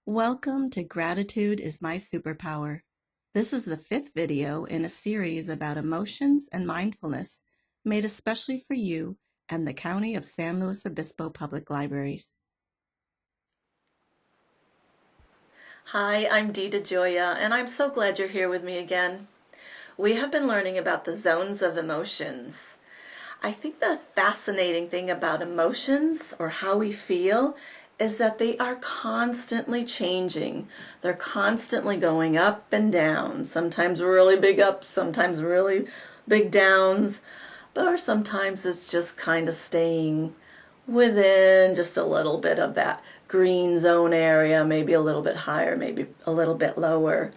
Welcome to Gratitude is My Superpower. This is the 5th video in a series about emotions and mindfulness made especially for you and the County of San Luis Obispo Public Libraries. Hi, I'm Dee DiGioia, and I'm so glad you're here with me again. We have been learning about the zones of emotions. I think the fascinating thing about emotions, or how we feel, is that they are constantly changing. They're constantly going up and down, sometimes really big ups, sometimes really big downs, or sometimes it's just kind of staying within just a little bit of that green zone area, maybe a little bit higher, maybe a little bit lower.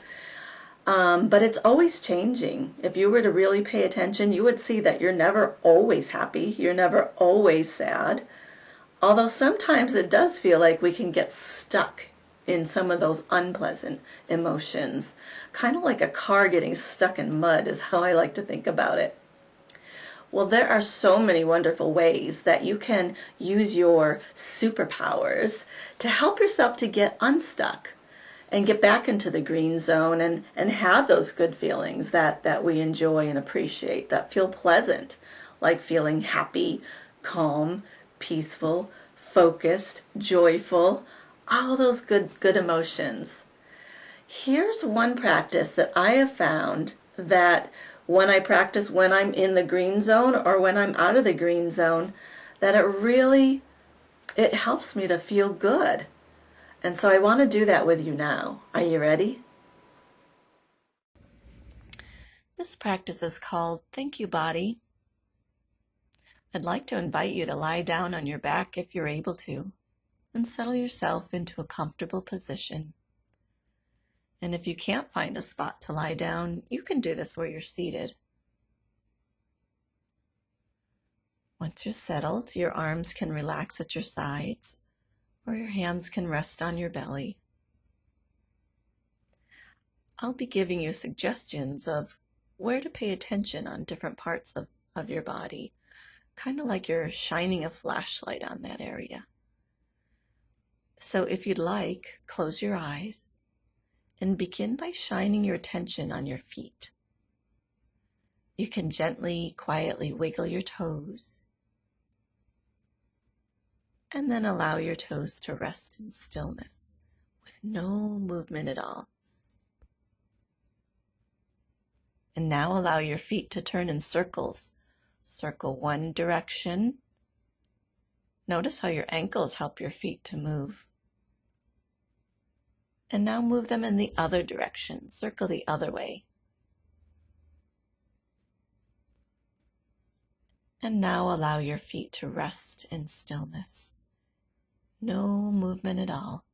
But it's always changing. If you were to really pay attention, you would see that you're never always happy. You're never always sad. Although sometimes it does feel like we can get stuck in some of those unpleasant emotions. Kind of like a car getting stuck in mud is how I like to think about it. Well, there are so many wonderful ways that you can use your superpowers to help yourself to get unstuck and get back into the green zone and have those good feelings that we enjoy and appreciate, that feel pleasant, like feeling happy, calm, peaceful, focused, joyful, all those good emotions. Here's one practice that I have found that when I practice when I'm in the green zone or when I'm out of the green zone, that it helps me to feel good. And so I want to do that with you now. Are you ready? This practice is called Thank You Body. I'd like to invite you to lie down on your back if you're able to, and settle yourself into a comfortable position. And if you can't find a spot to lie down, you can do this where you're seated. Once you're settled, your arms can relax at your sides, or your hands can rest on your belly. I'll be giving you suggestions of where to pay attention on different parts of your body, kind of like you're shining a flashlight on that area. So if you'd like, close your eyes and begin by shining your attention on your feet. You can gently, quietly wiggle your toes, and then allow your toes to rest in stillness with no movement at all. And now allow your feet to turn in circles. Circle one direction. Notice how your ankles help your feet to move. And now move them in the other direction. Circle the other way. And now allow your feet to rest in stillness. No movement at all.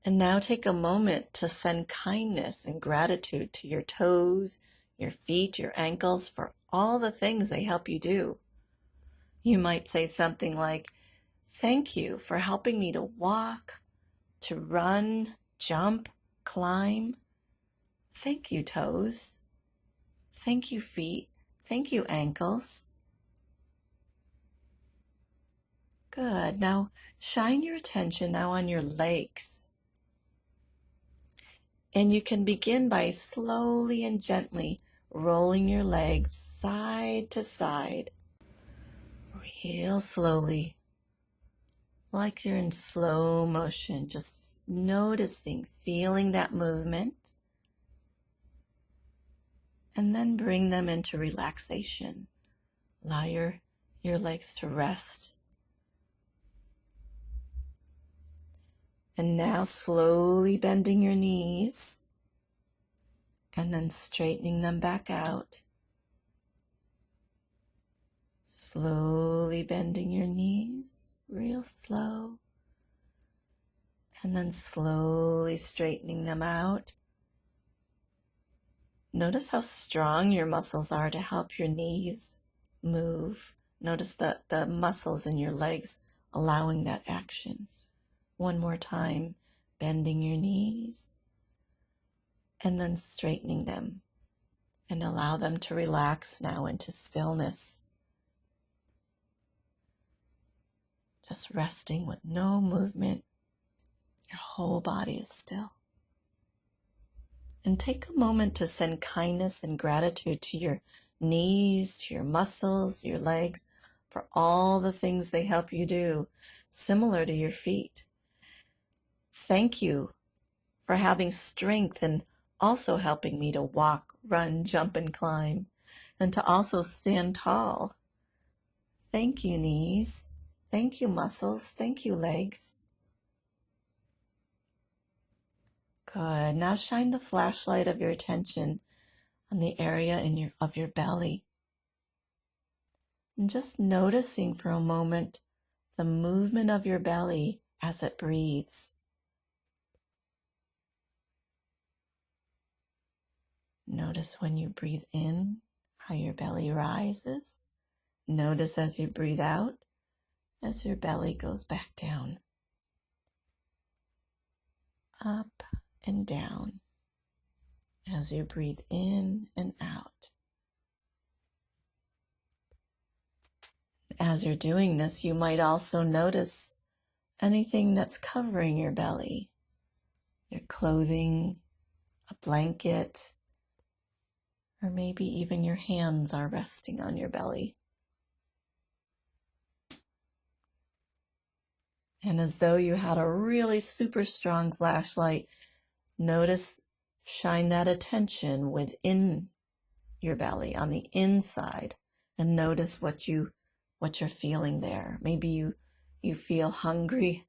And now take a moment to send kindness and gratitude to your toes, your feet, your ankles for all the things they help you do. You might say something like, "Thank you for helping me to walk, to run, jump, climb. Thank you, toes. Thank you, feet. Thank you, ankles." Good. Now shine your attention now on your legs. And you can begin by slowly and gently rolling your legs side to side, real slowly, like you're in slow motion, just noticing, feeling that movement, and then bring them into relaxation. Allow your legs to rest. And now slowly bending your knees and then straightening them back out. Slowly bending your knees, real slow. And then slowly straightening them out. Notice how strong your muscles are to help your knees move. Notice the muscles in your legs allowing that action. One more time, bending your knees and then straightening them, and allow them to relax now into stillness. just resting with no movement. Your whole body is still. And take a moment to send kindness and gratitude to your knees, to your muscles, your legs, for all the things they help you do, similar to your feet. Thank you for having strength and also helping me to walk, run, jump, and climb, and to also stand tall. Thank you, knees. Thank you, muscles. Thank you, legs. Good. Now shine the flashlight of your attention on the area of your belly. And just noticing for a moment the movement of your belly as it breathes. Notice when you breathe in, how your belly rises. Notice as you breathe out, as your belly goes back down. Up and down as you breathe in and out. As you're doing this, you might also notice anything that's covering your belly, your clothing, a blanket, or maybe even your hands are resting on your belly. And as though you had a really super strong flashlight, shine that attention within your belly, on the inside, and notice what you're feeling there. Maybe you feel hungry,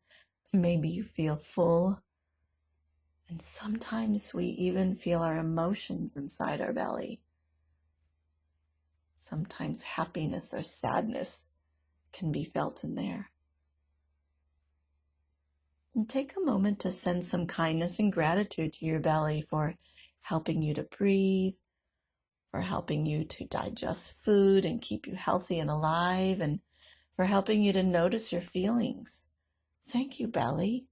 maybe you feel full, and sometimes we even feel our emotions inside our belly. Sometimes happiness or sadness can be felt in there. And take a moment to send some kindness and gratitude to your belly for helping you to breathe, for helping you to digest food and keep you healthy and alive, and for helping you to notice your feelings. Thank you, belly.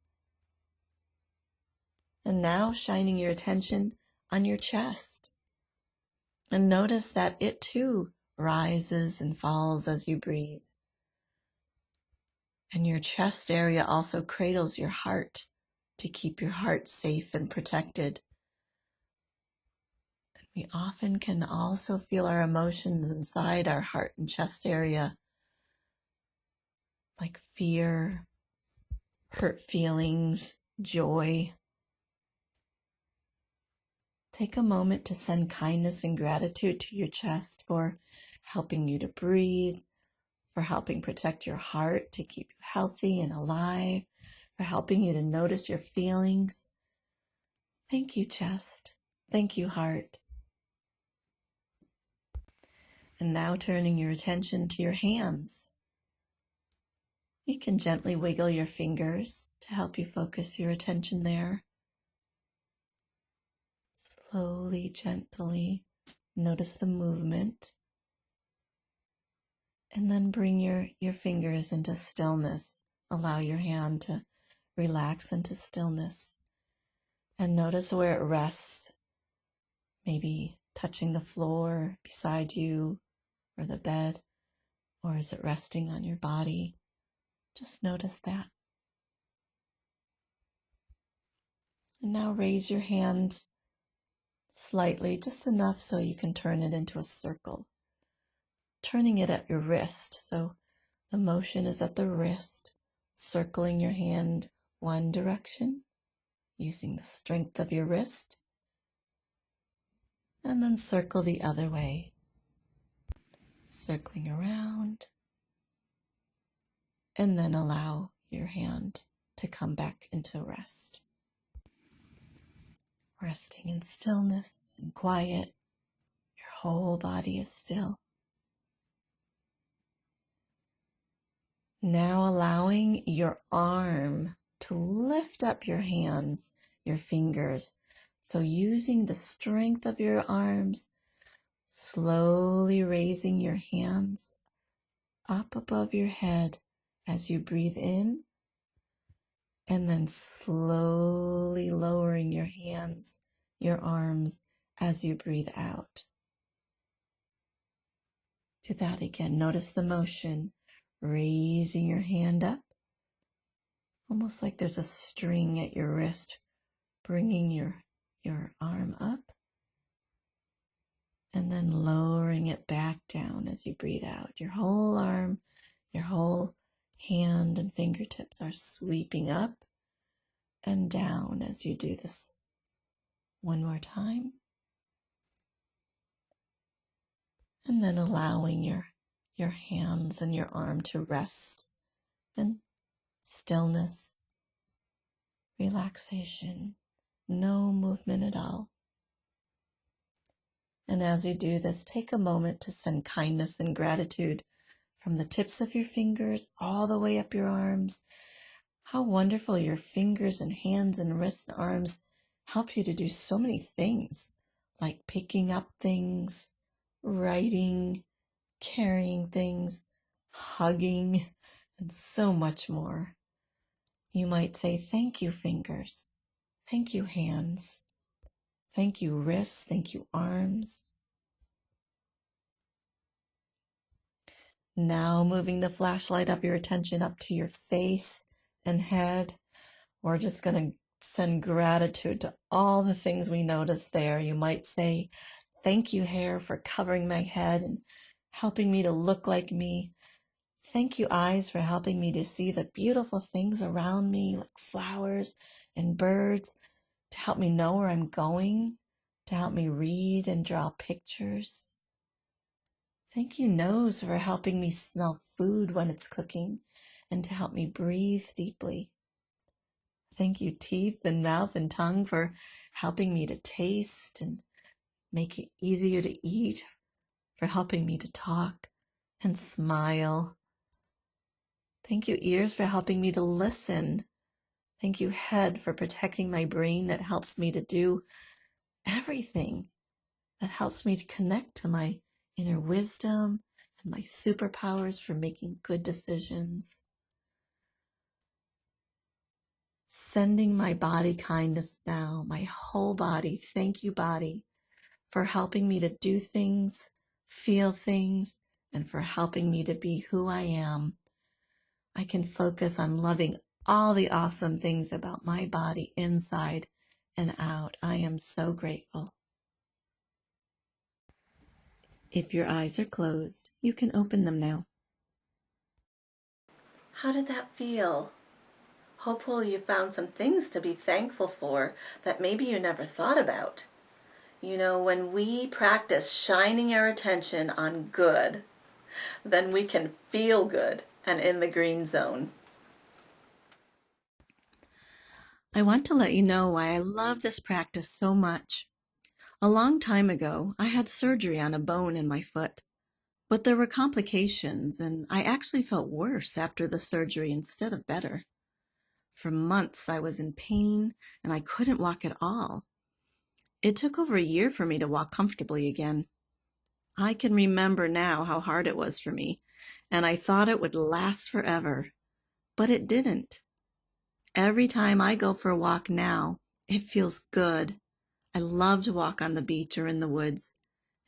And now shining your attention on your chest. And notice that it too rises and falls as you breathe. And your chest area also cradles your heart to keep your heart safe and protected. And we often can also feel our emotions inside our heart and chest area, like fear, hurt feelings, joy. Take a moment to send kindness and gratitude to your chest for helping you to breathe, for helping protect your heart to keep you healthy and alive, for helping you to notice your feelings. Thank you, chest. Thank you, heart. And now turning your attention to your hands. You can gently wiggle your fingers to help you focus your attention there. Slowly, gently, notice the movement. And then bring your fingers into stillness. Allow your hand to relax into stillness. And notice where it rests, maybe touching the floor beside you or the bed, or is it resting on your body? Just notice that. And now raise your hand slightly, just enough so you can turn it into a circle. Turning it at your wrist, so the motion is at the wrist, circling your hand one direction, using the strength of your wrist, and then circle the other way, circling around, and then allow your hand to come back into rest. Resting in stillness and quiet, your whole body is still. Now allowing your arm to lift up your hands, your fingers. So using the strength of your arms, slowly raising your hands up above your head as you breathe in, and then slowly lowering your hands, your arms as you breathe out. Do that again. Notice the motion. Raising your hand up almost like there's a string at your wrist, bringing your arm up and then lowering it back down as you breathe out. Your whole arm, your whole hand and fingertips are sweeping up and down as you do this. One more time. And then allowing your hands and your arm to rest in stillness, relaxation, no movement at all. And as you do this, take a moment to send kindness and gratitude from the tips of your fingers all the way up your arms. How wonderful your fingers and hands and wrists and arms help you to do so many things, like picking up things, writing, carrying things, hugging, and so much more. You might say, thank you, fingers. Thank you, hands. Thank you, wrists. Thank you, arms. Now moving the flashlight of your attention up to your face and head. We're just going to send gratitude to all the things we notice there. You might say, thank you, hair, for covering my head and helping me to look like me. Thank you, eyes, for helping me to see the beautiful things around me, like flowers and birds, to help me know where I'm going, to help me read and draw pictures. Thank you, nose, for helping me smell food when it's cooking and to help me breathe deeply. Thank you, teeth and mouth and tongue, for helping me to taste and make it easier to eat, for helping me to talk and smile. Thank you, ears, for helping me to listen. Thank you, head, for protecting my brain that helps me to do everything, that helps me to connect to my inner wisdom and my superpowers for making good decisions. Sending my body kindness now, my whole body. Thank you, body, for helping me to do things, feel things, and for helping me to be who I am. I can focus on loving all the awesome things about my body inside and out. I am so grateful. If your eyes are closed, you can open them now. How did that feel? Hopefully you found some things to be thankful for that maybe you never thought about. You know, when we practice shining our attention on good, then we can feel good and in the green zone. I want to let you know why I love this practice so much. A long time ago, I had surgery on a bone in my foot, but there were complications, and I actually felt worse after the surgery instead of better. For months, I was in pain, and I couldn't walk at all. It took over a year for me to walk comfortably again. I can remember now how hard it was for me, and I thought it would last forever, but it didn't. Every time I go for a walk now, it feels good. I love to walk on the beach or in the woods.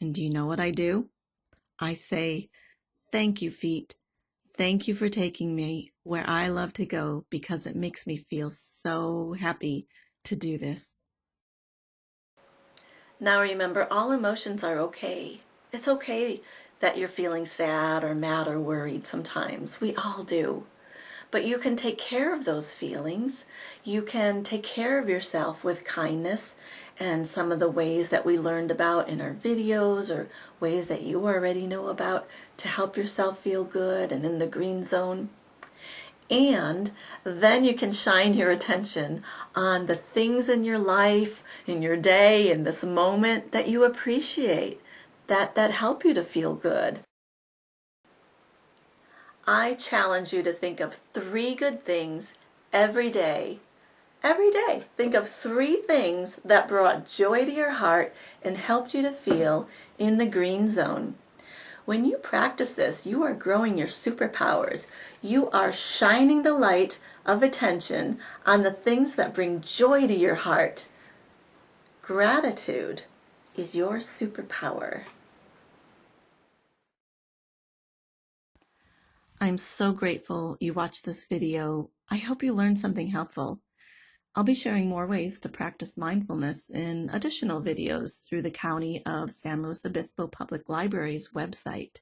And do you know what I do? I say, thank you, feet. Thank you for taking me where I love to go because it makes me feel so happy to do this. Now remember, all emotions are okay. It's okay that you're feeling sad or mad or worried sometimes. We all do. But you can take care of those feelings. You can take care of yourself with kindness and some of the ways that we learned about in our videos or ways that you already know about to help yourself feel good and in the green zone. And then you can shine your attention on the things in your life, in your day, in this moment that you appreciate, that help you to feel good. I challenge you to think of 3 good things every day. Every day, think of 3 things that brought joy to your heart and helped you to feel in the green zone. When you practice this, you are growing your superpowers. You are shining the light of attention on the things that bring joy to your heart. Gratitude is your superpower. I'm so grateful you watched this video. I hope you learned something helpful. I'll be sharing more ways to practice mindfulness in additional videos through the County of San Luis Obispo Public Library's website.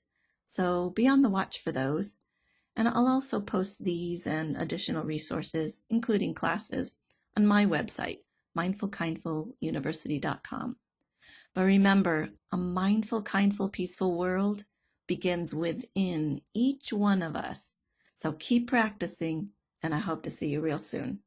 So be on the watch for those. And I'll also post these and additional resources, including classes, on my website, mindfulkindfuluniversity.com. But remember, a mindful, kindful, peaceful world begins within each one of us. So keep practicing, and I hope to see you real soon.